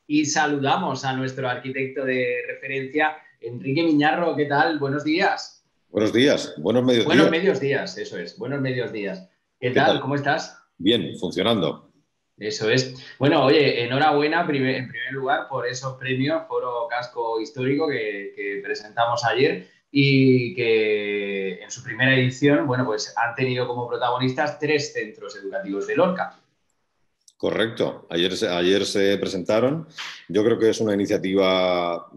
y saludamos a nuestro arquitecto de referencia, Enrique Miñarro. ¿Qué tal? Buenos días. Buenos días, buenos medios Buenos días. medios días, eso es. Buenos medios días. ¿Qué ¿Qué tal? tal? ¿Cómo estás? Bien, funcionando. Eso es. Bueno, oye, enhorabuena en primer lugar por esos premios Foro Casco Histórico que presentamos ayer y que en su primera edición, bueno, pues han tenido como protagonistas tres centros educativos de Lorca. Correcto. Ayer se presentaron. Yo creo que es una iniciativa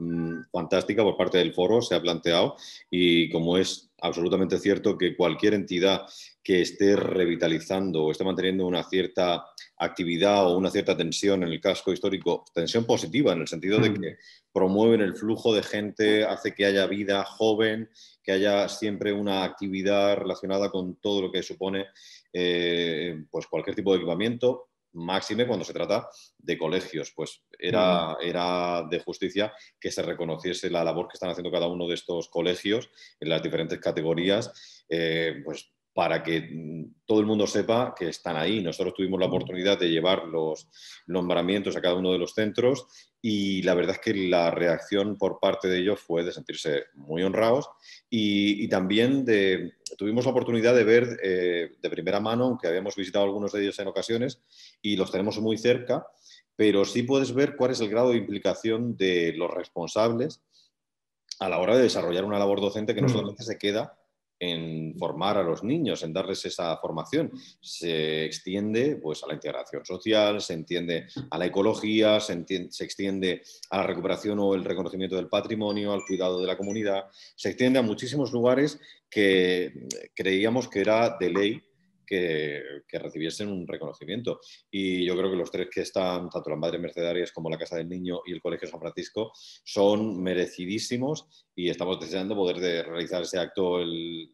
fantástica por parte del foro, se ha planteado, y como es absolutamente cierto que cualquier entidad que esté revitalizando o esté manteniendo una cierta actividad o una cierta tensión en el casco histórico, tensión positiva en el sentido de que promueven el flujo de gente, hace que haya vida joven, que haya siempre una actividad relacionada con todo lo que supone pues cualquier tipo de equipamiento, máxime cuando se trata de colegios, pues era de justicia que se reconociese la labor que están haciendo cada uno de estos colegios en las diferentes categorías, pues para que todo el mundo sepa que están ahí. Nosotros tuvimos la oportunidad de llevar los nombramientos a cada uno de los centros y la verdad es que la reacción por parte de ellos fue de sentirse muy honrados y también tuvimos la oportunidad de ver de primera mano, aunque habíamos visitado algunos de ellos en ocasiones y los tenemos muy cerca, pero sí puedes ver cuál es el grado de implicación de los responsables a la hora de desarrollar una labor docente que no solamente se queda en formar a los niños, en darles esa formación. Se extiende pues, a la integración social, se entiende a la ecología, se extiende a la recuperación o el reconocimiento del patrimonio, al cuidado de la comunidad, se extiende a muchísimos lugares que creíamos que era de ley que recibiesen un reconocimiento. Y yo creo que los tres que están, tanto la Madre Mercedarias como la Casa del Niño y el Colegio San Francisco, son merecidísimos y estamos deseando poder realizar ese acto el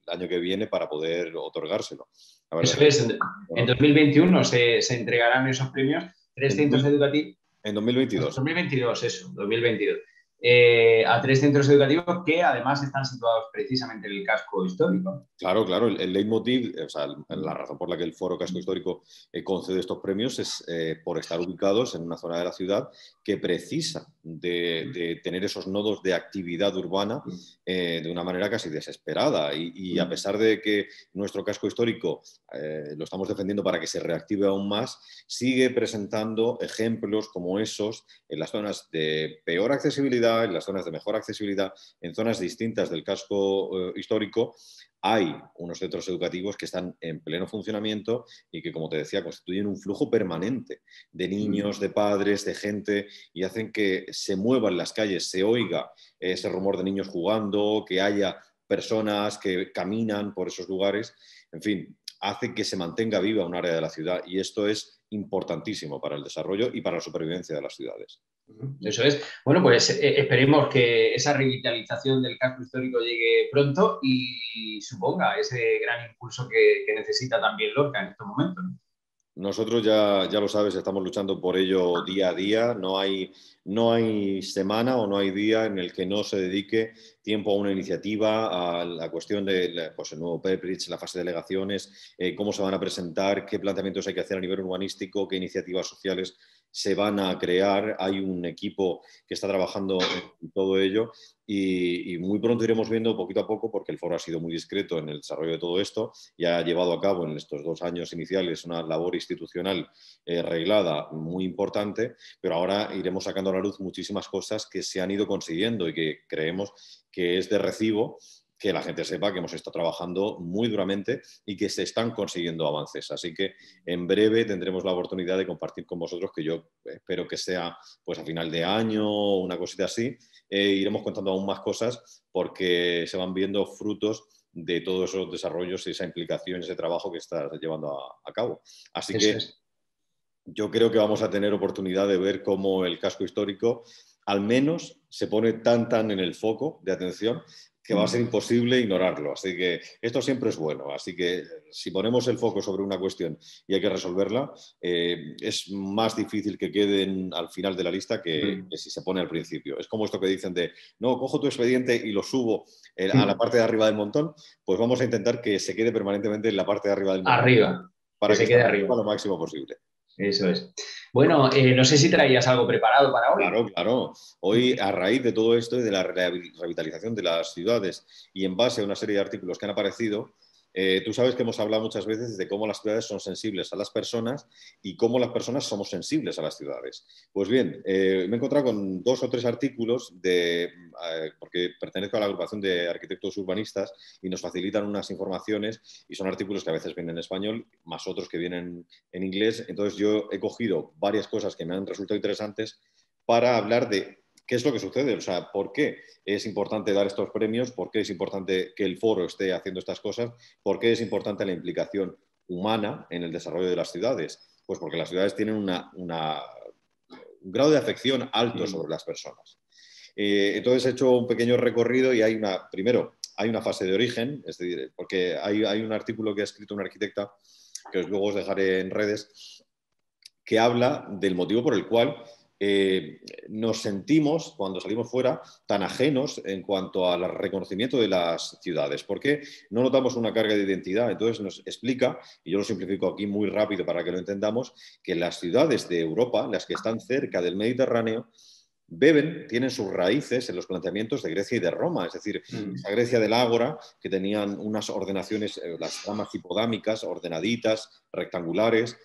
año que viene para poder otorgárselo. La verdad Eso es es, que, en bueno, 2021 se entregarán esos premios, tres en, centros educativos, en 2022. 2022, eso, 2022, a tres centros educativos que además están situados precisamente en el casco histórico. Claro, claro, el leitmotiv, o sea, la razón por la que el Foro Casco Histórico concede estos premios es por estar ubicados en una zona de la ciudad que precisa de tener esos nodos de actividad urbana de una manera casi desesperada. Y a pesar de que nuestro casco histórico lo estamos defendiendo para que se reactive aún más, sigue presentando ejemplos como esos en las zonas de peor accesibilidad, en las zonas de mejor accesibilidad, en zonas distintas del casco histórico. Hay unos centros educativos que están en pleno funcionamiento y que, como te decía, constituyen un flujo permanente de niños, de padres, de gente y hacen que se muevan las calles, se oiga ese rumor de niños jugando, que haya personas que caminan por esos lugares. En fin, hace que se mantenga viva un área de la ciudad y esto es importantísimo para el desarrollo y para la supervivencia de las ciudades. Eso es. Bueno, pues esperemos que esa revitalización del casco histórico llegue pronto y suponga ese gran impulso que necesita también Lorca en estos momentos, ¿no? Nosotros ya lo sabes, estamos luchando por ello día a día. No hay semana o no hay día en el que no se dedique tiempo a una iniciativa, a la cuestión de pues, el nuevo PEPRICH, la fase de delegaciones, cómo se van a presentar, qué planteamientos hay que hacer a nivel urbanístico, qué iniciativas sociales se van a crear. Hay un equipo que está trabajando en todo ello y muy pronto iremos viendo poquito a poco, porque el foro ha sido muy discreto en el desarrollo de todo esto y ha llevado a cabo en estos 2 años iniciales una labor institucional reglada muy importante, pero ahora iremos sacando a la luz muchísimas cosas que se han ido consiguiendo y que creemos que es de recibo que la gente sepa que hemos estado trabajando muy duramente y que se están consiguiendo avances. Así que en breve tendremos la oportunidad de compartir con vosotros, que yo espero que sea pues a final de año o una cosita así. Iremos contando aún más cosas porque se van viendo frutos de todos esos desarrollos y esa implicación, ese trabajo que estás llevando a cabo. Así Eso que es. yo creo que vamos a tener oportunidad de ver cómo el casco histórico al menos se pone tan en el foco de atención que va a ser imposible ignorarlo. Así que esto siempre es bueno. Así que si ponemos el foco sobre una cuestión y hay que resolverla, es más difícil que queden al final de la lista que si se pone al principio. Es como esto que dicen de, no, cojo tu expediente y lo subo a la parte de arriba del montón, pues vamos a intentar que se quede permanentemente en la parte de arriba del montón Arriba, que para que se se quede arriba. resuelva lo máximo posible. Eso es. Bueno, no sé si traías algo preparado para hoy. Claro, claro. Hoy, a raíz de todo esto y de la revitalización de las ciudades y en base a una serie de artículos que han aparecido, tú sabes que hemos hablado muchas veces de cómo las ciudades son sensibles a las personas y cómo las personas somos sensibles a las ciudades. Pues bien, me he encontrado con 2 o 3 artículos porque pertenezco a la agrupación de arquitectos urbanistas y nos facilitan unas informaciones y son artículos que a veces vienen en español, más otros que vienen en inglés. Entonces yo he cogido varias cosas que me han resultado interesantes para hablar de qué es lo que sucede, o sea, por qué es importante dar estos premios, por qué es importante que el foro esté haciendo estas cosas, por qué es importante la implicación humana en el desarrollo de las ciudades. Pues porque las ciudades tienen un grado de afección alto sobre las personas. Entonces he hecho un pequeño recorrido y primero, hay una fase de origen, es decir, porque hay un artículo que ha escrito una arquitecta, que luego os dejaré en redes, que habla del motivo por el cual nos sentimos, cuando salimos fuera, tan ajenos en cuanto al reconocimiento de las ciudades. ¿Por qué no notamos una carga de identidad? Entonces nos explica, y yo lo simplifico aquí muy rápido para que lo entendamos, que las ciudades de Europa, las que están cerca del Mediterráneo, tienen sus raíces en los planteamientos de Grecia y de Roma, es decir, esa Grecia del Ágora, que tenían unas ordenaciones, las tramas hipodámicas, ordenaditas, rectangulares,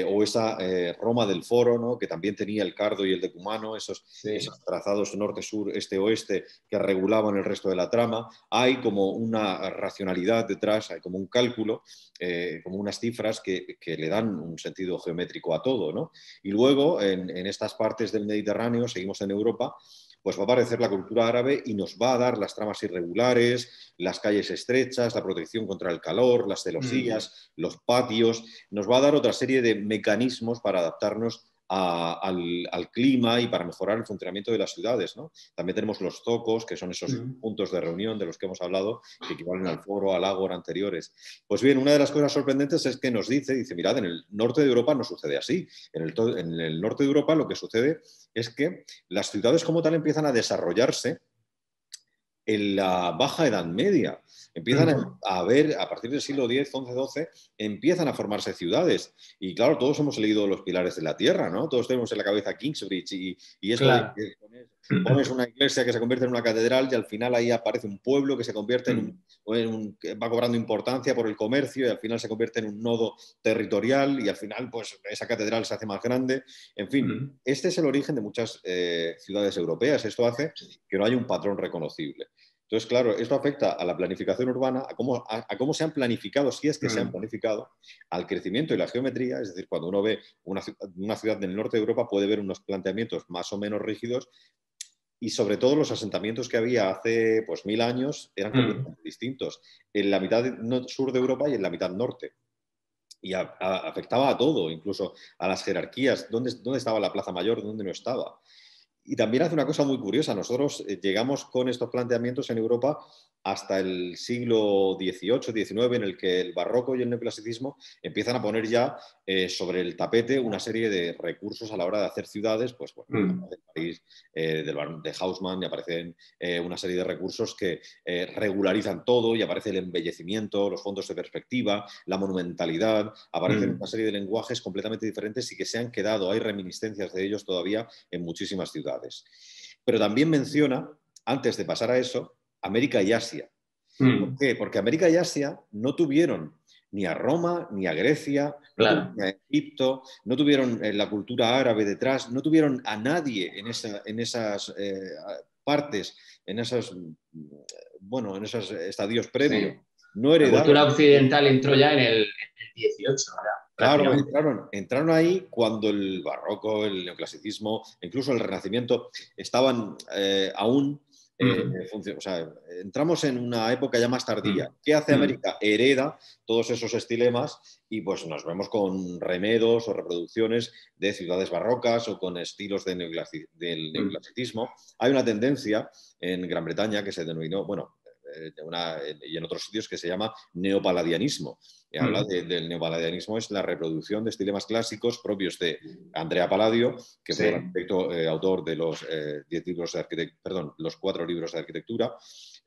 o esa Roma del Foro, ¿no? Que también tenía el cardo y el decumano, esos trazados norte-sur, este-oeste, que regulaban el resto de la trama. Hay como una racionalidad detrás, hay como un cálculo, como unas cifras que le dan un sentido geométrico a todo, ¿no? Y luego, en estas partes del Mediterráneo, seguimos en Europa, pues va a aparecer la cultura árabe y nos va a dar las tramas irregulares, las calles estrechas, la protección contra el calor, las celosías, los patios. Nos va a dar otra serie de mecanismos para adaptarnos al clima y para mejorar el funcionamiento de las ciudades, ¿no? También tenemos los zocos, que son esos puntos de reunión de los que hemos hablado, que equivalen al foro, al ágora anteriores. Pues bien, una de las cosas sorprendentes es que nos dice, mirad, en el norte de Europa no sucede así. En el norte de Europa lo que sucede es que las ciudades como tal empiezan a desarrollarse en la Baja Edad Media. Empiezan a ver, a partir del siglo X, XI, XII, empiezan a formarse ciudades. Y claro, todos hemos leído Los Pilares de la Tierra, ¿no? Todos tenemos en la cabeza Kingsbridge y esto claro. de que pones una iglesia que se convierte en una catedral y al final ahí aparece un pueblo que se convierte que va cobrando importancia por el comercio y al final se convierte en un nodo territorial y al final pues esa catedral se hace más grande. En fin, este es el origen de muchas ciudades europeas. Esto hace que no haya un patrón reconocible. Entonces, claro, esto afecta a la planificación urbana, a cómo se han planificado, si es que se han planificado, al crecimiento y la geometría. Es decir, cuando uno ve una ciudad del norte de Europa puede ver unos planteamientos más o menos rígidos y sobre todo los asentamientos que había hace pues 1000 años eran completamente distintos en la mitad sur de Europa y en la mitad norte. Y afectaba a todo, incluso a las jerarquías, dónde estaba la Plaza Mayor, dónde no estaba. Y también hace una cosa muy curiosa. Nosotros llegamos con estos planteamientos en Europa hasta el siglo XVIII, XIX, en el que el barroco y el neoclasicismo empiezan a poner ya sobre el tapete una serie de recursos a la hora de hacer ciudades, pues bueno, de París, de Haussmann, y aparecen una serie de recursos que regularizan todo y aparece el embellecimiento, los fondos de perspectiva, la monumentalidad, aparecen una serie de lenguajes completamente diferentes y que se han quedado, hay reminiscencias de ellos todavía en muchísimas ciudades. Pero también menciona, antes de pasar a eso, América y Asia. ¿Por qué? Porque América y Asia no tuvieron ni a Roma, ni a Grecia, no tuvieron a Egipto, no tuvieron la cultura árabe detrás, no tuvieron a nadie en esas partes, en esos estadios previos. Sí. No La heredaron. cultura occidental entró ya en el 18, Claro, entraron ahí cuando el barroco, el neoclasicismo, incluso el renacimiento estaban aún, o sea, entramos en una época ya más tardía. ¿Qué hace América? Hereda todos esos estilemas y pues nos vemos con remedos o reproducciones de ciudades barrocas o con estilos del neoclasicismo. Hay una tendencia en Gran Bretaña que se denominó, bueno, y en otros sitios que se llama neopaladianismo. Habla del neopaladianismo, es la reproducción de estilemas clásicos propios de Andrea Palladio, que fue el arquitecto autor de los 10 libros de los 4 libros de arquitectura.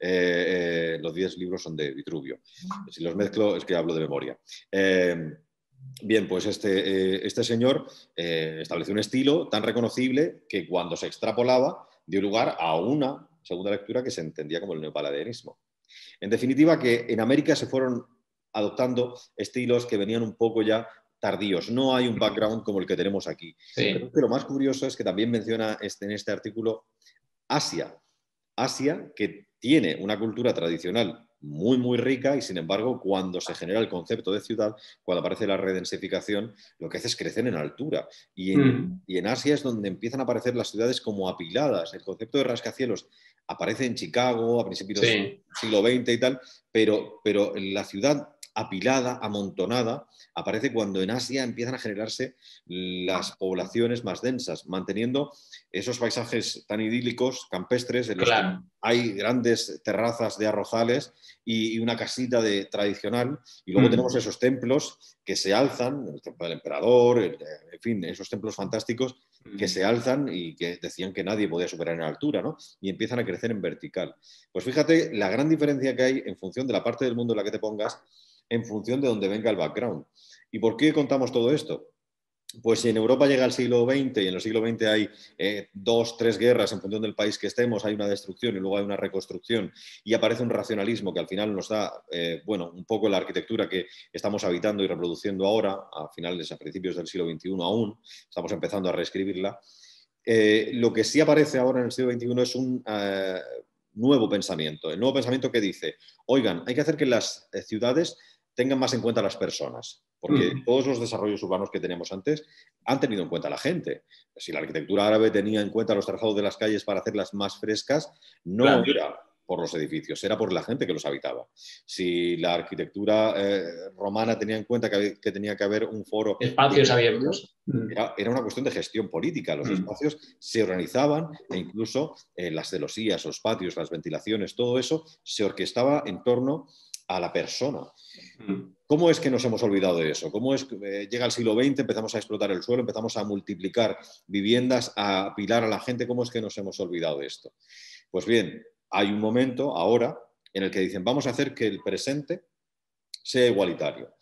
Los 10 libros son de Vitruvio. Si los mezclo es que hablo de memoria. Bien, pues este señor estableció un estilo tan reconocible que cuando se extrapolaba dio lugar a una segunda lectura que se entendía como el neopaladianismo. En definitiva, que en América se fueron adoptando estilos que venían un poco ya tardíos. No hay un background como el que tenemos aquí. Pero Sí. es que lo más curioso es que también menciona en este artículo Asia. Asia, que tiene una cultura tradicional muy, muy rica y, sin embargo, cuando se genera el concepto de ciudad, cuando aparece la redensificación, lo que hace es crecer en altura. Mm. Y en Asia es donde empiezan a aparecer las ciudades como apiladas. El concepto de rascacielos aparece en Chicago a principios del Sí. siglo XX y tal, pero la ciudad apilada, amontonada, aparece cuando en Asia empiezan a generarse las poblaciones más densas, manteniendo esos paisajes tan idílicos, campestres, en los que Claro. hay grandes terrazas de arrozales y una casita tradicional, y luego Mm. tenemos esos templos que se alzan, el templo del emperador, en fin, esos templos fantásticos que Mm. se alzan y que decían que nadie podía superar en altura, ¿no? Y empiezan a crecer en vertical. Pues fíjate la gran diferencia que hay en función de la parte del mundo en la que te pongas, en función de donde venga el background. ¿Y por qué contamos todo esto? Pues si en Europa llega el siglo XX y en el siglo XX hay dos, tres guerras en función del país que estemos, hay una destrucción y luego hay una reconstrucción y aparece un racionalismo que al final nos da, bueno, un poco la arquitectura que estamos habitando y reproduciendo ahora, a finales, a principios del siglo XXI aún, estamos empezando a reescribirla. Lo que sí aparece ahora en el siglo XXI es un nuevo pensamiento, el nuevo pensamiento que dice, oigan, hay que hacer que las ciudades tengan más en cuenta a las personas, porque Mm. todos los desarrollos urbanos que teníamos antes han tenido en cuenta a la gente. Si la arquitectura árabe tenía en cuenta los trazados de las calles para hacerlas más frescas, no Claro. era por los edificios, era por la gente que los habitaba. Si la arquitectura romana tenía en cuenta que tenía que haber un foro Espacios urinatorio, abiertos. Mm. era una cuestión de gestión política. Los Mm. espacios se organizaban e incluso las celosías, los patios, las ventilaciones, todo eso se orquestaba en torno a la persona. Mm. ¿Cómo es que nos hemos olvidado de eso? ¿Cómo es que llega el siglo XX, empezamos a explotar el suelo, empezamos a multiplicar viviendas, a apilar a la gente? ¿Cómo es que nos hemos olvidado de esto? Pues bien, hay un momento ahora en el que dicen, vamos a hacer que el presente sea igualitario.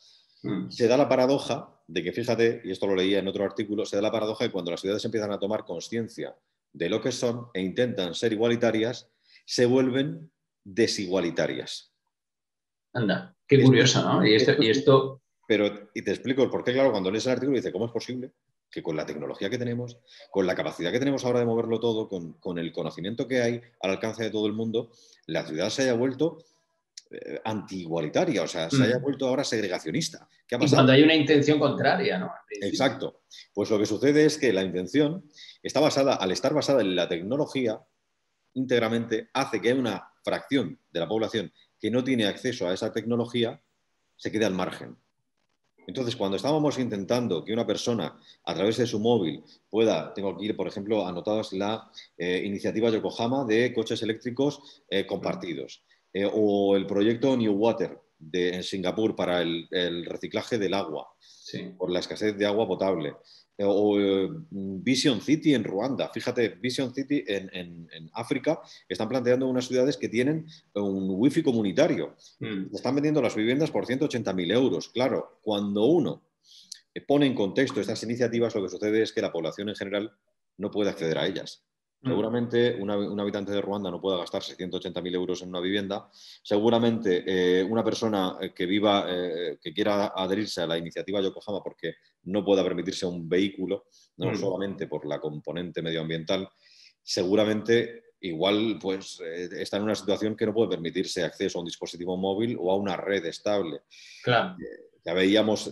Mm. Se da la paradoja de que, fíjate, y esto lo leía en otro artículo, se da la paradoja de que cuando las ciudades empiezan a tomar conciencia de lo que son e intentan ser igualitarias, se vuelven desigualitarias. Anda, qué Esto curioso, ¿no? esto Y es esto, Pero, y te explico el por qué, claro, cuando lees el artículo dice, ¿cómo es posible que con la tecnología que tenemos, con la capacidad que tenemos ahora de moverlo todo, con el conocimiento que hay al alcance de todo el mundo, la ciudad se haya vuelto anti-igualitaria, o sea, se haya mm. vuelto ahora segregacionista? ¿Qué ha Y pasado? cuando hay una intención contraria, ¿no? Al principio. Exacto. Pues lo que sucede es que la intención está basada, al estar basada en la tecnología, íntegramente hace que haya una fracción de la población que no tiene acceso a esa tecnología, se quede al margen. Entonces, cuando estábamos intentando que una persona a través de su móvil pueda, tengo aquí, por ejemplo, anotadas la iniciativa Yokohama de coches eléctricos Mm. compartidos, o el proyecto New Water en Singapur para el reciclaje del agua, Sí. por la escasez de agua potable. O Vision City en Ruanda. Fíjate, Vision City en África están planteando unas ciudades que tienen un wifi comunitario. Mm. Están vendiendo las viviendas por 180.000 euros. Claro, cuando uno pone en contexto estas iniciativas, lo que sucede es que la población en general no puede acceder a ellas. Mm. Seguramente un habitante de Ruanda no pueda gastarse 180.000 euros en una vivienda. Seguramente una persona que quiera adherirse a la iniciativa Yokohama porque no pueda permitirse un vehículo, no Mm. solamente por la componente medioambiental, seguramente igual pues está en una situación que no puede permitirse acceso a un dispositivo móvil o a una red estable. Claro. Ya veíamos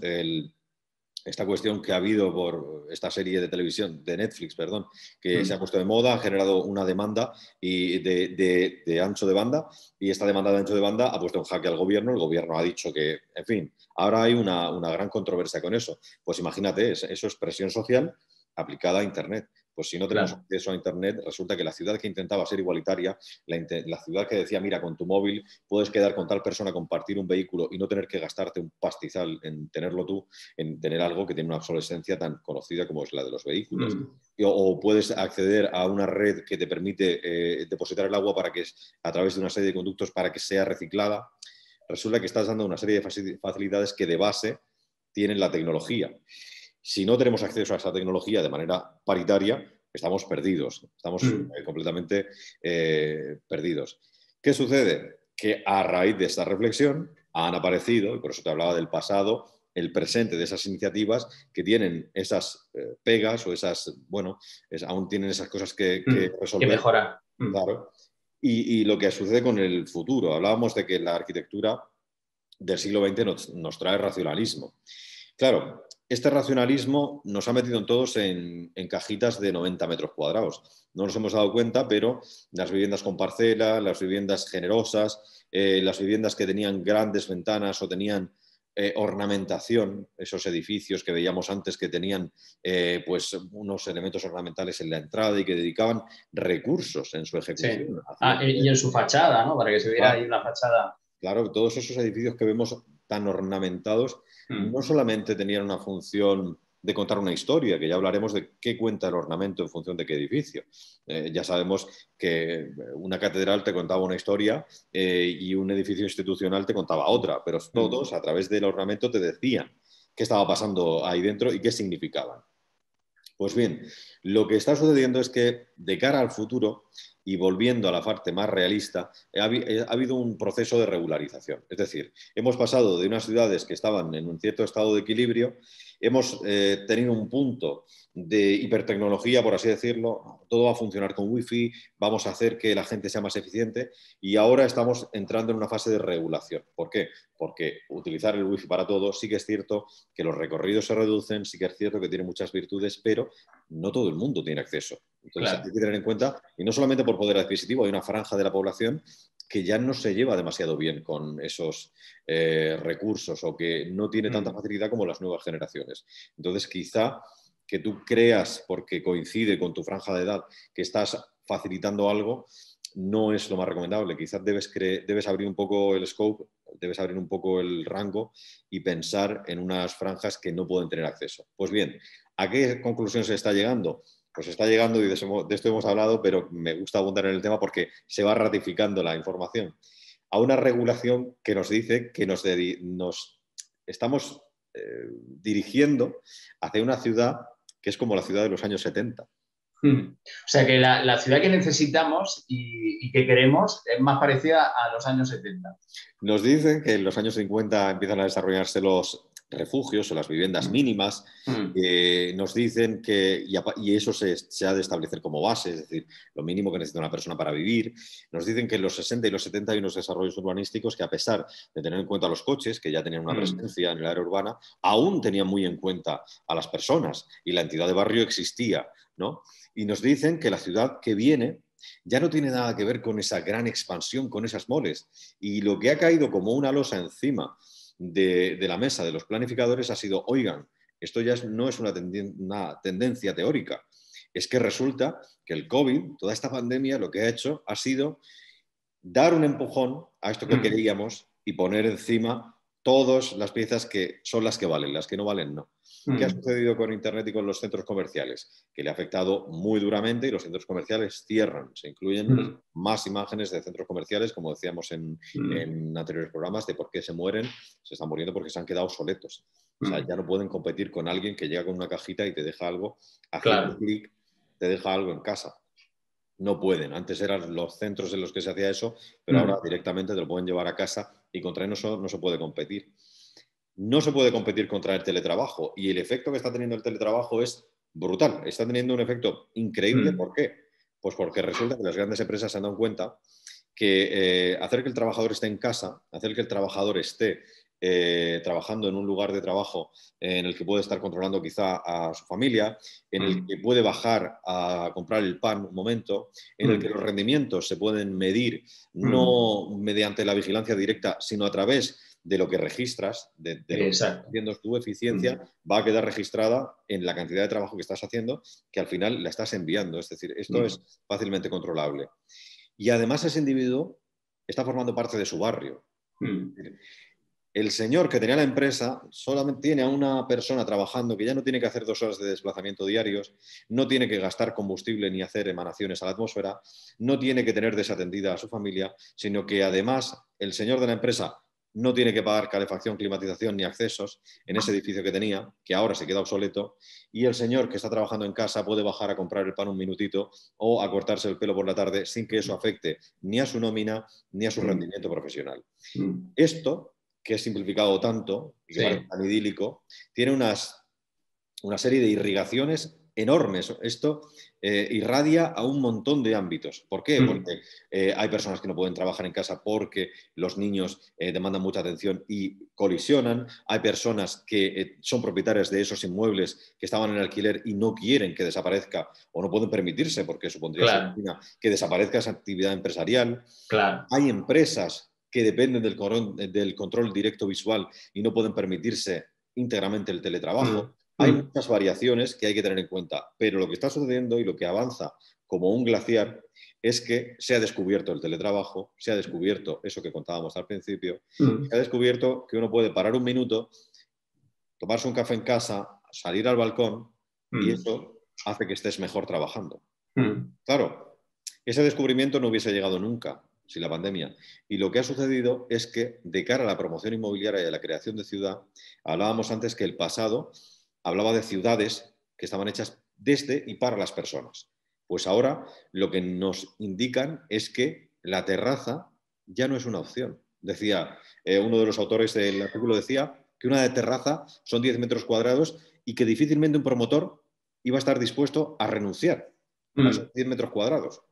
esta cuestión que ha habido por esta serie de televisión, de Netflix, perdón, que se ha Mm. puesto de moda, ha generado una demanda de ancho de banda, y esta demanda de ancho de banda ha puesto en jaque al gobierno. El gobierno ha dicho que, en fin, ahora hay una gran controversia con eso. Pues imagínate, eso es presión social aplicada a Internet. Pues si no tenemos Claro. acceso a Internet, resulta que la ciudad que intentaba ser igualitaria, la ciudad que decía, mira, con tu móvil puedes quedar con tal persona, compartir un vehículo y no tener que gastarte un pastizal en tenerlo tú, en tener algo que tiene una obsolescencia tan conocida como es la de los vehículos. Mm. O puedes acceder a una red que te permite depositar el agua para que a través de una serie de conductos para que sea reciclada. Resulta que estás dando una serie de facilidades que de base tienen la tecnología. Si no tenemos acceso a esa tecnología de manera paritaria, estamos perdidos, estamos completamente perdidos. ¿Qué sucede? Que a raíz de esta reflexión han aparecido, y por eso te hablaba del pasado, el presente de esas iniciativas que tienen esas pegas o esas, bueno, aún tienen esas cosas que resolver. Que mejorar. Claro. Y lo que sucede con el futuro. Hablábamos de que la arquitectura del siglo XX nos trae racionalismo. Claro, este racionalismo nos ha metido en todos en cajitas de 90 metros cuadrados. No nos hemos dado cuenta, pero las viviendas con parcela, las viviendas generosas, las viviendas que tenían grandes ventanas o tenían ornamentación, esos edificios que veíamos antes que tenían pues unos elementos ornamentales en la entrada y que dedicaban recursos en su ejecución. Sí. Y en su fachada, ¿no? Para que se viera ahí la fachada. Claro, todos esos edificios que vemos tan ornamentados no solamente tenían una función de contar una historia, que ya hablaremos de qué cuenta el ornamento en función de qué edificio. Ya sabemos que una catedral te contaba una historia y un edificio institucional te contaba otra, pero todos a través del ornamento te decían qué estaba pasando ahí dentro y qué significaban. Pues bien, lo que está sucediendo es que de cara al futuro y volviendo a la parte más realista, ha habido un proceso de regularización. Es decir, hemos pasado de unas ciudades que estaban en un cierto estado de equilibrio, hemos tenido un punto de hipertecnología, por así decirlo, todo va a funcionar con wifi, vamos a hacer que la gente sea más eficiente y ahora estamos entrando en una fase de regulación. ¿Por qué? Porque utilizar el wifi para todo sí que es cierto que los recorridos se reducen, sí que es cierto que tiene muchas virtudes, pero no todo el mundo tiene acceso. Entonces hay que tener en cuenta, y no solamente por poder adquisitivo, hay una franja de la población que ya no se lleva demasiado bien con esos recursos o que no tiene tanta facilidad como las nuevas generaciones. Entonces quizá que tú creas, porque coincide con tu franja de edad, que estás facilitando algo, no es lo más recomendable. Quizás debes abrir un poco el scope, debes abrir un poco el rango y pensar en unas franjas que no pueden tener acceso. Pues bien, ¿a qué conclusión se está llegando? Pues está llegando, y de esto hemos hablado, pero me gusta abundar en el tema porque se va ratificando la información, a una regulación que nos dice que nos estamos dirigiendo hacia una ciudad que es como la ciudad de los años 70. O sea que la ciudad que necesitamos y que queremos es más parecida a los años 70. Nos dicen que en los años 50 empiezan a desarrollarse los refugios o las viviendas mínimas. Nos dicen que, y eso se ha de establecer como base, es decir, lo mínimo que necesita una persona para vivir. Nos dicen que en los 60 y los 70 hay unos desarrollos urbanísticos que, a pesar de tener en cuenta los coches, que ya tenían una presencia en el área urbana, aún tenían muy en cuenta a las personas y la entidad de barrio existía, ¿no? Y nos dicen que la ciudad que viene ya no tiene nada que ver con esa gran expansión, con esas moles. Y lo que ha caído como una losa encima de la mesa de los planificadores ha sido, oigan, esto ya no es una tendencia teórica, es que resulta que el COVID, toda esta pandemia, lo que ha hecho ha sido dar un empujón a esto que queríamos y poner encima todas las piezas que son las que valen, las que no valen no. ¿Qué ha sucedido con Internet y con los centros comerciales? Que le ha afectado muy duramente y los centros comerciales cierran. Se incluyen más imágenes de centros comerciales, como decíamos en anteriores programas, de por qué se mueren. Se están muriendo porque se han quedado obsoletos. O sea, ya no pueden competir con alguien que llega con una cajita y te deja algo, haciendo un clic, te deja algo en casa. No pueden. Antes eran los centros en los que se hacía eso, pero ahora directamente te lo pueden llevar a casa y contra eso no se puede competir. No se puede competir contra el teletrabajo y el efecto que está teniendo el teletrabajo es brutal. Está teniendo un efecto increíble. ¿Por qué? Pues porque resulta que las grandes empresas se han dado cuenta que hacer que el trabajador esté en casa, hacer que el trabajador esté trabajando en un lugar de trabajo en el que puede estar controlando quizá a su familia, en el que puede bajar a comprar el pan un momento, en el que los rendimientos se pueden medir no mediante la vigilancia directa, sino a través de lo que registras, de lo que estás haciendo, tu eficiencia va a quedar registrada en la cantidad de trabajo que estás haciendo, que al final la estás enviando. Es decir, esto es fácilmente controlable. Y además ese individuo está formando parte de su barrio. El señor que tenía la empresa solamente tiene a una persona trabajando que ya no tiene que hacer 2 horas de desplazamiento diarios, no tiene que gastar combustible ni hacer emanaciones a la atmósfera, no tiene que tener desatendida a su familia, sino que además el señor de la empresa no tiene que pagar calefacción, climatización ni accesos en ese edificio que tenía, que ahora se queda obsoleto, y el señor que está trabajando en casa puede bajar a comprar el pan un minutito o a cortarse el pelo por la tarde sin que eso afecte ni a su nómina ni a su rendimiento profesional. Esto, que es simplificado tanto y que Sí. parece tan idílico, tiene una serie de irrigaciones enormes. Esto irradia a un montón de ámbitos. ¿Por qué? Porque hay personas que no pueden trabajar en casa porque los niños demandan mucha atención y colisionan. Hay personas que son propietarias de esos inmuebles que estaban en alquiler y no quieren que desaparezca o no pueden permitirse, porque supondría Claro, que desaparezca esa actividad empresarial. claro. Hay empresas que dependen del control directo visual y no pueden permitirse íntegramente el teletrabajo. Hay muchas variaciones que hay que tener en cuenta, pero lo que está sucediendo y lo que avanza como un glaciar es que se ha descubierto el teletrabajo, se ha descubierto eso que contábamos al principio, se ha descubierto que uno puede parar un minuto, tomarse un café en casa, salir al balcón y eso hace que estés mejor trabajando. Claro, ese descubrimiento no hubiese llegado nunca sin la pandemia. Y lo que ha sucedido es que, de cara a la promoción inmobiliaria y a la creación de ciudad, hablábamos antes que el pasado hablaba de ciudades que estaban hechas desde y para las personas. Pues ahora lo que nos indican es que la terraza ya no es una opción. Decía, uno de los autores del artículo decía que una terraza son 10 metros cuadrados y que difícilmente un promotor iba a estar dispuesto a renunciar a esos 10 metros cuadrados.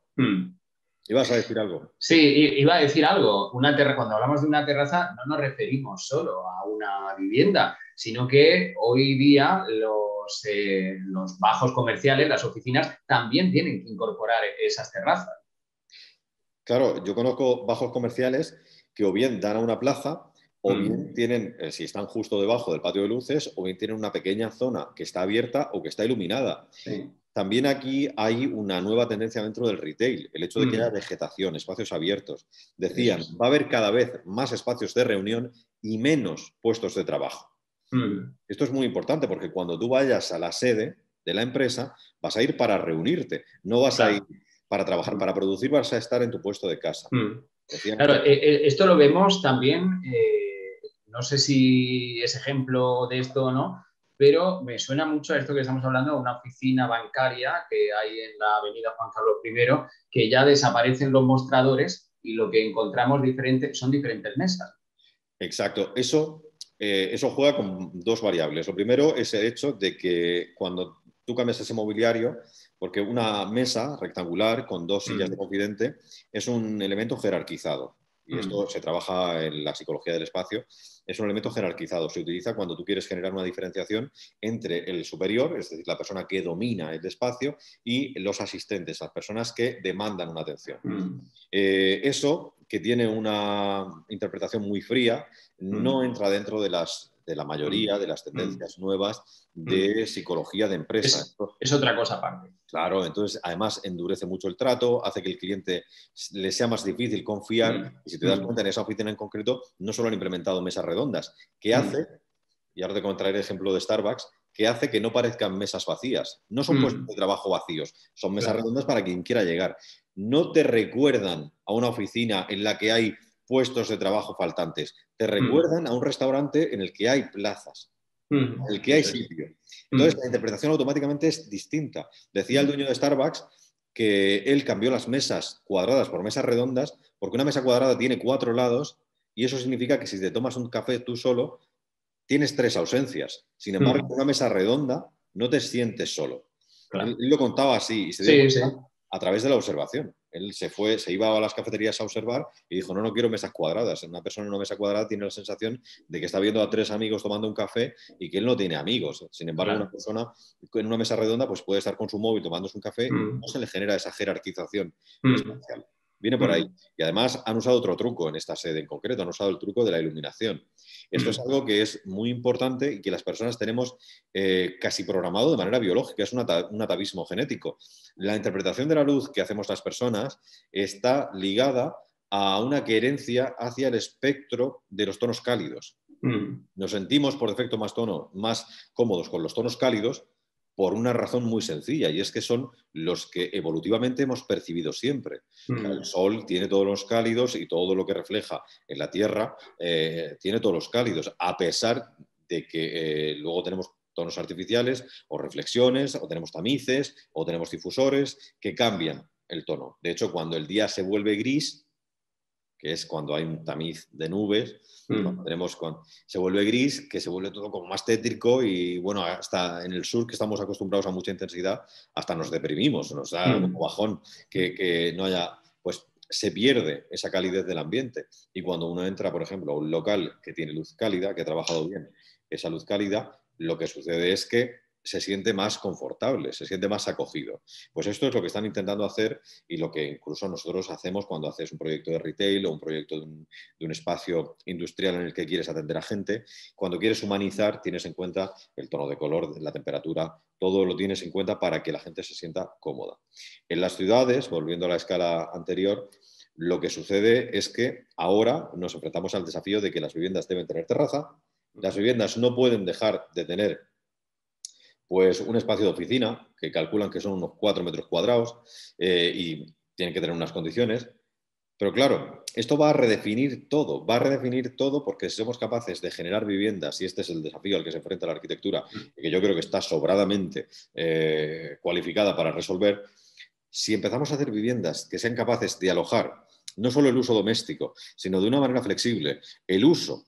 ¿Ibas a decir algo? Sí, iba a decir algo. Cuando hablamos de una terraza, no nos referimos solo a una vivienda, sino que hoy día los bajos comerciales, las oficinas, también tienen que incorporar esas terrazas. Claro, yo conozco bajos comerciales que o bien dan a una plaza, o bien tienen, si están justo debajo del patio de luces, o bien tienen una pequeña zona que está abierta o que está iluminada. Sí. También aquí hay una nueva tendencia dentro del retail, el hecho de que haya vegetación, espacios abiertos. Decían, va a haber cada vez más espacios de reunión y menos puestos de trabajo. Esto es muy importante porque cuando tú vayas a la sede de la empresa, vas a ir para reunirte, no vas a ir para trabajar, para producir, vas a estar en tu puesto de casa. Decían Claro, que... esto lo vemos también, no sé si es ejemplo de esto o no, pero me suena mucho a esto que estamos hablando, una oficina bancaria que hay en la avenida Juan Carlos I, que ya desaparecen los mostradores y lo que encontramos son diferentes mesas. Exacto, eso juega con dos variables. Lo primero es el hecho de que cuando tú cambias ese mobiliario, porque una mesa rectangular con dos sillas de confidente es un elemento jerarquizado. Y esto se trabaja en la psicología del espacio. Es un elemento jerarquizado. Se utiliza cuando tú quieres generar una diferenciación entre el superior, es decir, la persona que domina el espacio, y los asistentes, las personas que demandan una atención. Eso, que tiene una interpretación muy fría, no entra dentro de la mayoría de las tendencias nuevas de psicología de empresa. Es otra cosa aparte. Claro, entonces además endurece mucho el trato, hace que el cliente le sea más difícil confiar y si te das cuenta en esa oficina en concreto no solo han implementado mesas redondas, que hace, y ahora te contaré el ejemplo de Starbucks, que hace que no parezcan mesas vacías. No son puestos de trabajo vacíos, son mesas redondas para quien quiera llegar. No te recuerdan a una oficina en la que hay puestos de trabajo faltantes, te recuerdan a un restaurante en el que hay plazas, en el que hay sitio. Entonces, la interpretación automáticamente es distinta. Decía el dueño de Starbucks que él cambió las mesas cuadradas por mesas redondas porque una mesa cuadrada tiene 4 lados y eso significa que si te tomas un café tú solo, tienes 3 ausencias. Sin embargo, en una mesa redonda no te sientes solo. Claro. Él lo contaba así y se dio cuenta a través de la observación. Él se iba a las cafeterías a observar y dijo, no quiero mesas cuadradas. Una persona en una mesa cuadrada tiene la sensación de que está viendo a 3 amigos tomando un café y que él no tiene amigos. Sin embargo, una persona en una mesa redonda pues puede estar con su móvil tomándose un café y no se le genera esa jerarquización espacial. Viene por ahí. Y además han usado otro truco en esta sede en concreto, han usado el truco de la iluminación. Esto es algo que es muy importante y que las personas tenemos casi programado de manera biológica, es un atavismo genético. La interpretación de la luz que hacemos las personas está ligada a una querencia hacia el espectro de los tonos cálidos. Nos sentimos por defecto más cómodos con los tonos cálidos por una razón muy sencilla, y es que son los que evolutivamente hemos percibido siempre. O sea, el Sol tiene todos los cálidos y todo lo que refleja en la Tierra tiene todos los cálidos, a pesar de que luego tenemos tonos artificiales o reflexiones, o tenemos tamices, o tenemos difusores que cambian el tono. De hecho, cuando el día se vuelve gris, que es cuando hay un tamiz de nubes, se vuelve gris, que se vuelve todo como más tétrico y bueno, hasta en el sur, que estamos acostumbrados a mucha intensidad, hasta nos deprimimos, nos da un bajón que no haya, pues se pierde esa calidez del ambiente. Y cuando uno entra, por ejemplo, a un local que tiene luz cálida, que ha trabajado bien esa luz cálida, lo que sucede es que se siente más confortable, se siente más acogido. Pues esto es lo que están intentando hacer y lo que incluso nosotros hacemos cuando haces un proyecto de retail o un proyecto de un espacio industrial en el que quieres atender a gente. Cuando quieres humanizar, tienes en cuenta el tono de color, la temperatura, todo lo tienes en cuenta para que la gente se sienta cómoda. En las ciudades, volviendo a la escala anterior, lo que sucede es que ahora nos enfrentamos al desafío de que las viviendas deben tener terraza, las viviendas no pueden dejar de tener pues un espacio de oficina, que calculan que son unos 4 metros cuadrados y tienen que tener unas condiciones. Pero claro, esto va a redefinir todo porque si somos capaces de generar viviendas, y este es el desafío al que se enfrenta la arquitectura, y que yo creo que está sobradamente cualificada para resolver, si empezamos a hacer viviendas que sean capaces de alojar no solo el uso doméstico, sino de una manera flexible, el uso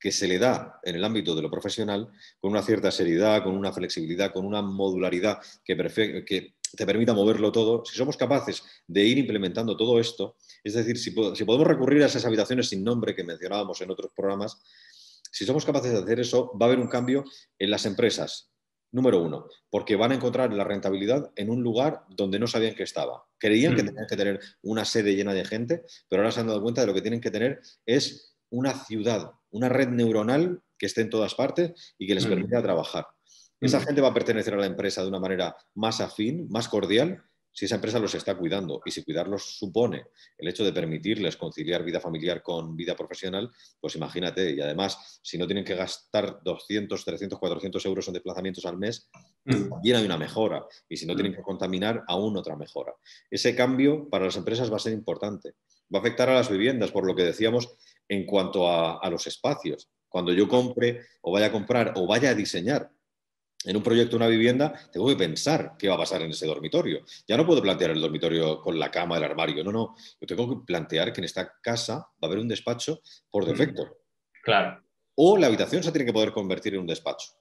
que se le da en el ámbito de lo profesional, con una cierta seriedad, con una flexibilidad, con una modularidad que te permita moverlo todo, si somos capaces de ir implementando todo esto, es decir, si podemos recurrir a esas habitaciones sin nombre que mencionábamos en otros programas, si somos capaces de hacer eso, va a haber un cambio en las empresas. Número uno, porque van a encontrar la rentabilidad en un lugar donde no sabían que estaba. Creían que tenían que tener una sede llena de gente, pero ahora se han dado cuenta de lo que tienen que tener es una ciudad, una red neuronal que esté en todas partes y que les permita trabajar. Esa gente va a pertenecer a la empresa de una manera más afín, más cordial, si esa empresa los está cuidando. Y si cuidarlos supone el hecho de permitirles conciliar vida familiar con vida profesional, pues imagínate. Y además, si no tienen que gastar 200, 300, 400 euros en desplazamientos al mes, también hay una mejora. Y si no tienen que contaminar, aún otra mejora. Ese cambio para las empresas va a ser importante. Va a afectar a las viviendas, por lo que decíamos en cuanto a los espacios. Cuando yo compre o vaya a comprar o vaya a diseñar en un proyecto una vivienda, tengo que pensar qué va a pasar en ese dormitorio. Ya no puedo plantear el dormitorio con la cama, el armario. No, no. Yo tengo que plantear que en esta casa va a haber un despacho por defecto. Claro. O la habitación se tiene que poder convertir en un despacho.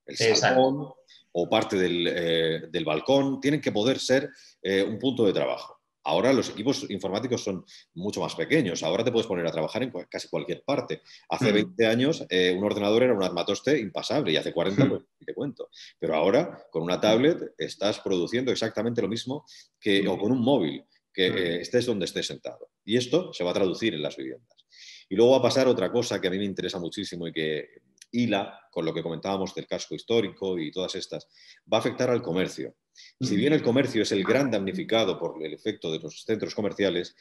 El Exacto. salón o parte del balcón tienen que poder ser un punto de trabajo. Ahora los equipos informáticos son mucho más pequeños. Ahora te puedes poner a trabajar en casi cualquier parte. Hace 20 años un ordenador era un armatoste impasable y hace 40 pues te cuento. Pero ahora con una tablet estás produciendo exactamente lo mismo o con un móvil, que estés donde estés sentado. Y esto se va a traducir en las viviendas. Y luego va a pasar otra cosa que a mí me interesa muchísimo y que hila con lo que comentábamos del casco histórico y todas estas, va a afectar al comercio. Si bien el comercio es el gran damnificado por el efecto de los centros comerciales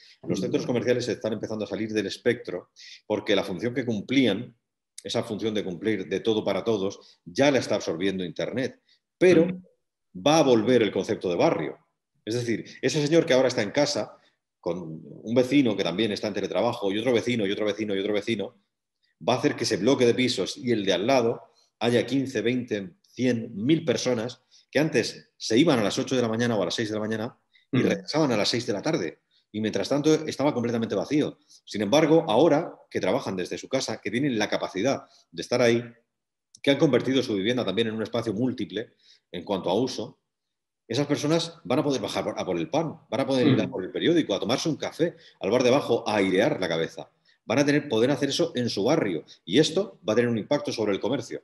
se están empezando a salir del espectro porque la función que cumplían, esa función de cumplir de todo para todos, ya la está absorbiendo Internet. Pero va a volver el concepto de barrio. Es decir, ese señor que ahora está en casa, con un vecino que también está en teletrabajo, y otro vecino, y otro vecino, y otro vecino, va a hacer que ese bloque de pisos y el de al lado haya 15, 20, 100, 1000 personas que antes se iban a las 8 de la mañana o a las 6 de la mañana y regresaban a las 6 de la tarde. Y mientras tanto estaba completamente vacío. Sin embargo, ahora que trabajan desde su casa, que tienen la capacidad de estar ahí, que han convertido su vivienda también en un espacio múltiple en cuanto a uso, esas personas van a poder bajar a por el pan, van a poder ir a por el periódico, a tomarse un café, al bar de abajo, a airear la cabeza. Van a poder hacer eso en su barrio y esto va a tener un impacto sobre el comercio.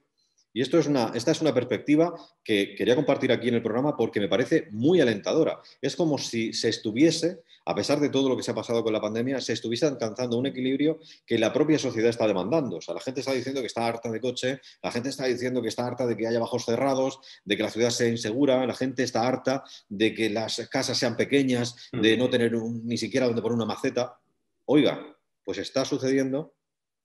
Y esta es una perspectiva que quería compartir aquí en el programa porque me parece muy alentadora. Es como si se estuviese, a pesar de todo lo que se ha pasado con la pandemia, se estuviese alcanzando un equilibrio que la propia sociedad está demandando. O sea, la gente está diciendo que está harta de coche, la gente está diciendo que está harta de que haya bajos cerrados, de que la ciudad sea insegura, la gente está harta de que las casas sean pequeñas, de no tener ni siquiera donde poner una maceta. Oiga, pues está sucediendo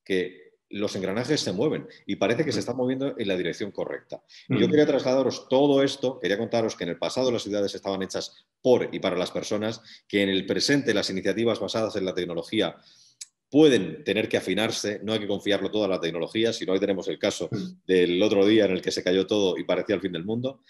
que los engranajes se mueven y parece que se están moviendo en la dirección correcta. Y yo quería trasladaros todo esto, quería contaros que en el pasado las ciudades estaban hechas por y para las personas, que en el presente las iniciativas basadas en la tecnología pueden tener que afinarse, no hay que confiarlo todo a la tecnología, sino hoy tenemos el caso del otro día en el que se cayó todo y parecía el fin del mundo.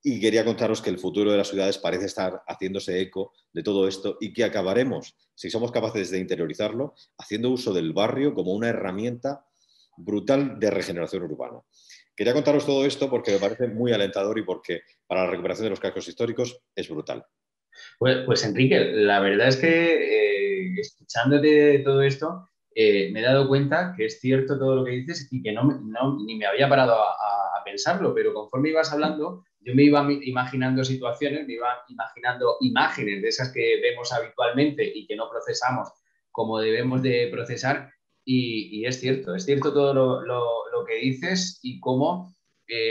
Y quería contaros que el futuro de las ciudades parece estar haciéndose eco de todo esto y que acabaremos, si somos capaces de interiorizarlo, haciendo uso del barrio como una herramienta brutal de regeneración urbana. Quería contaros todo esto porque me parece muy alentador y porque para la recuperación de los cascos históricos es brutal. Pues Enrique, la verdad es que escuchándote todo esto, me he dado cuenta que es cierto todo lo que dices y que ni me había parado a pensarlo, pero conforme ibas hablando, yo me iba imaginando situaciones, me iba imaginando imágenes de esas que vemos habitualmente y que no procesamos como debemos de procesar. Y es cierto todo lo que dices y cómo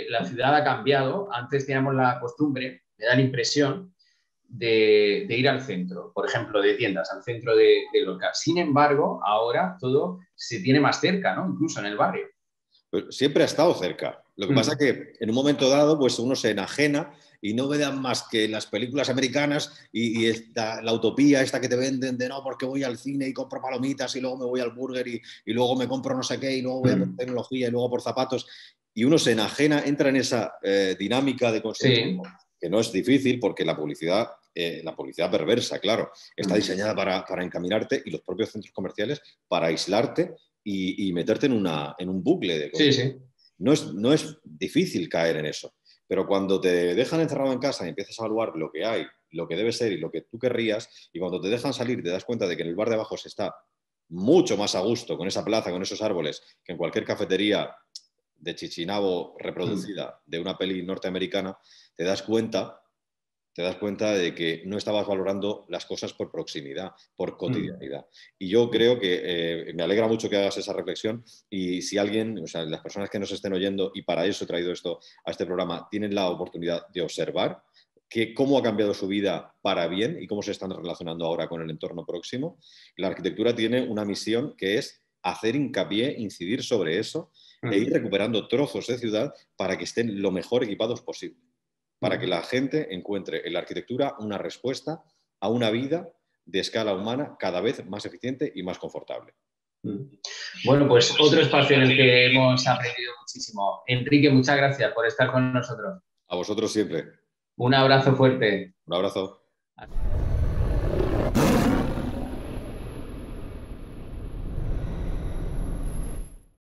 la ciudad ha cambiado. Antes teníamos la costumbre, me da la impresión, de ir al centro, por ejemplo, de tiendas, al centro de local. Sin embargo, ahora todo se tiene más cerca, ¿no? Incluso en el barrio. Pues siempre ha estado cerca. Lo que pasa es que en un momento dado pues uno se enajena y no ve más que las películas americanas y la utopía esta que te venden de no, porque voy al cine y compro palomitas y luego me voy al burger y luego me compro no sé qué y luego voy a por tecnología y luego por zapatos. Y uno se enajena, entra en esa dinámica de consumismo, Sí. que no es difícil porque la publicidad perversa, claro, está diseñada para encaminarte y los propios centros comerciales para aislarte y meterte en un bucle de Sí, consumo. sí. No es difícil caer en eso, pero cuando te dejan encerrado en casa y empiezas a evaluar lo que hay, lo que debe ser y lo que tú querrías, y cuando te dejan salir te das cuenta de que en el bar de abajo se está mucho más a gusto con esa plaza, con esos árboles, que en cualquier cafetería de Chichinabo reproducida de una peli norteamericana, te das cuenta de que no estabas valorando las cosas por proximidad, por cotidianidad. Y yo creo que me alegra mucho que hagas esa reflexión y si alguien, o sea, las personas que nos estén oyendo, y para eso he traído esto a este programa, tienen la oportunidad de observar cómo ha cambiado su vida para bien y cómo se están relacionando ahora con el entorno próximo, la arquitectura tiene una misión que es hacer hincapié, incidir sobre eso e ir recuperando trozos de ciudad para que estén lo mejor equipados posible, para que la gente encuentre en la arquitectura una respuesta a una vida de escala humana cada vez más eficiente y más confortable. Bueno, pues otro espacio en el que hemos aprendido muchísimo. Enrique, muchas gracias por estar con nosotros. A vosotros siempre. Un abrazo fuerte. Un abrazo.